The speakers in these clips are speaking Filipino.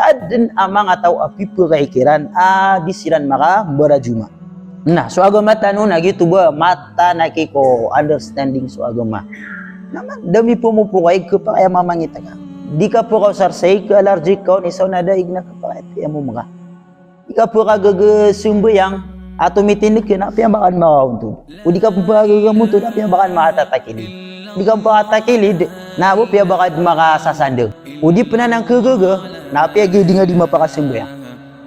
adin amang atau api pagaikiran disiran maka berajuma. Nah, so agama tanu na gitu ba mata nakiko understanding so agama. Naman dami pumupukay kapaya mamangita ka. Di ka po sarsay ka allergic ka ni so nadaig na kapaya mo mga. Di ka po kagagasumbayang ato mitinik yun api ang bakan makauntud. O di ka po kagagamutod api ang bakan makatatakilid. Di ka po katakilid na po piya bakad makasasandang. O di pa na ng kagaga na api agadi nga di mapakasumbayang.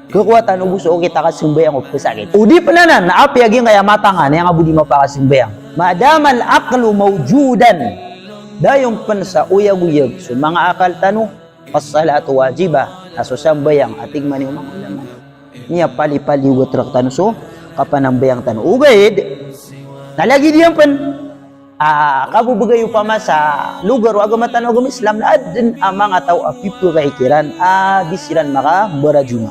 Kekuatan ubuso kita kasumbayang o pesakit. O di pa na na api aging kaya matangan yang abu di mapakasumbayang. Madamal aqlu mawjudan dayong pansa uyag-uyag so mga akal tanu as-salatu wajibah aso sambayang ating mani mga ulaman niya pali-pali utrak tanu so kapanambayang tanu ugayid nalagi diyan pan kabubagay upama sa lugar o agama tanu agama Islam na adin amang ataw apipu kaikiran disiran maka berajuma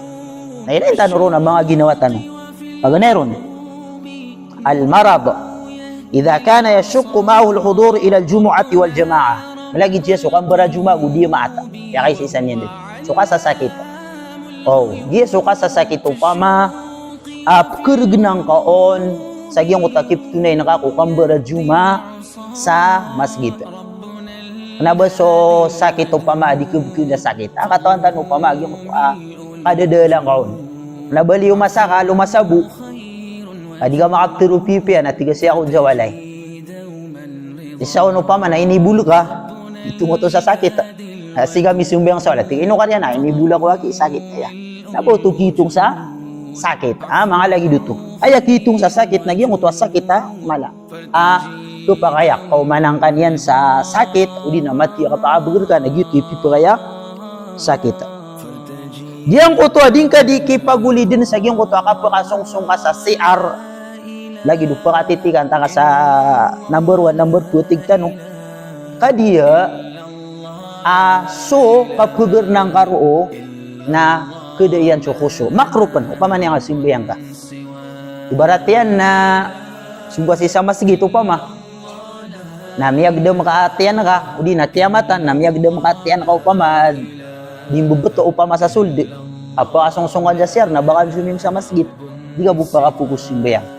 na yun tanu ron ang mga ginawa tanu paganeron al-marad إذا كان يشق معه الحضور إلى الجمعة والجماعة malagi dia suka berajuma udi mata ya kay isa niyan din suka sa sakit dia suka sa sakit upama kergenang kaon sa giyang utakip tunay nakakukang berajuma sa masjid kenapa so sakit upama di kebukid sakit katawan tan upama giyang kadadalang kaon nabali umasaka lumasabu di ka makaptirupipi na tiga siya ako jawalay. Isa ono pa man na inibulu ka, itungo to sa sakit. Siga misumbayang sa wala. Tiga ino ka na inibula ko aki sakit kaya. Napo to kitong sa sakit. Mga lagi dito. Ay kitong sa sakit nagyang uto sakit mala. To pa kaya kau manang kanyan sa sakit udi na mati ka pa abugur ka nagyuti pipi kaya sakit. Diyan ko to ading ka di kipaguli din sa giyang ko to ka pa kasungsung ka sa CR. Lagi do pakatitikan ta ka sa number 1 number 2 tigtanong kadiya so kapugir ng karo na kedayan so khusyuk makrupan upaman yang simbayang ka ibarat yan na sumba si sama segitu upama na miyag daw makaatian ka udi na tiamatan na miyag daw makaatian ka upama dimbubeto upama sa suldi apa asong-song ka sir na bakal sumim sa masjid di ka bupa ka pukus simbayang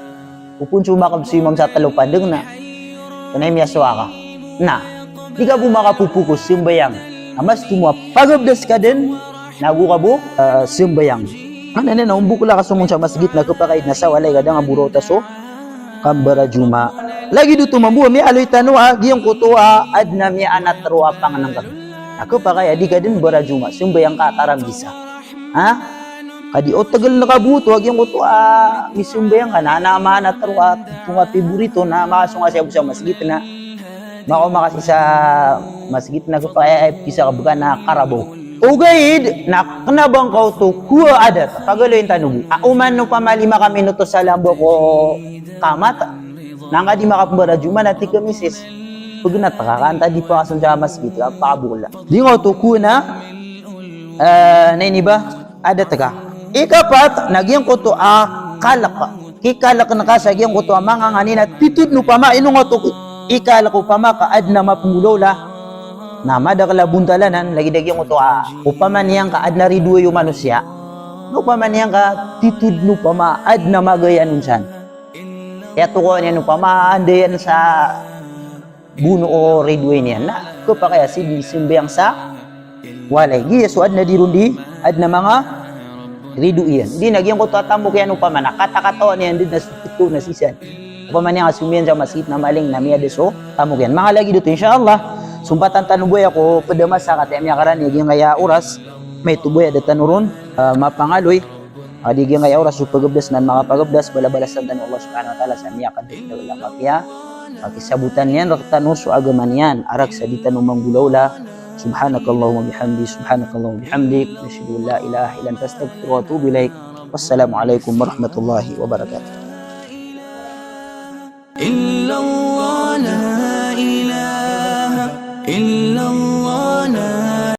upun cuma kapsimam sa talupandeng na kanay miya suaka na di ka makapupukos simbayang amas cuma pagabdas ka din nagu ka bu simbayang ano na umbuk la kasumong sa masjid na kapakaid na sa walay kada nga burota so kambara juma lagi dito mambuha mi aloy tanu giyong kuto adna mi anat ruwa panganang ka ako pa kaya di ka din bara juma simbayang ka taram bisa kadi o tagal nakabuto wag yung kuto misumbayang ka na naamana taruat tunga piburito na makasunga siya sa masjid na makasi sa masjid na kapaya kisa kabaga na karabaw ugayid na kanabang ka to kuha adat pagaloy tanugi uman no pamalima ka minuto sa lambo ko kamat nanga di makapambara juma na tika misis pag natakakanta di pa kasun sa masjid pakabula di nga to kuha na nainiba adat ka ikapat nagyang ko to kalak kikalak na ka sa gyang ko to mga nganina titud no pama ino nga to ikalak ko pama kaad na mapumulola na madakala buntalanan lagi dagyang ko to upama niyang kaad na riduwa yung manusya no pama niyang ka titud no pama ad na magayan unsan kaya to ko niya no pama andayan sa buno o riduwa niyan na ko pa kaya simbayang sa walay giya so ad na dirundi ad na mga ridu iyan. Hindi nagyang ko tatambo kaya nung pamana. Katakatawa niyan din na ito na sisan. Paman niya sumiyan sa masjid na maling na miya deso. Tamo kyan. Mga lagi dito insyaAllah. Sumpatan tanuboy ako. Padamas sa kataya miya karan. Yaging kaya oras. May tuboy ada tanuron. Mapangaloy. Adiging kaya oras. Supagabdas na makapagabdas. Balabalas ng tanong Allah subhanahu wa ta'ala. Sa miya kantin. Dawalang kakya. Pakisabutan yan. Raktano so agaman yan. Arak sa di tanong manggulawla. سبحانك اللهم وبحمدك سبحانك اللهم وبحمدك نشهد ان لا اله الا انت استغفرك واتوب اليك والسلام عليكم ورحمه الله وبركاته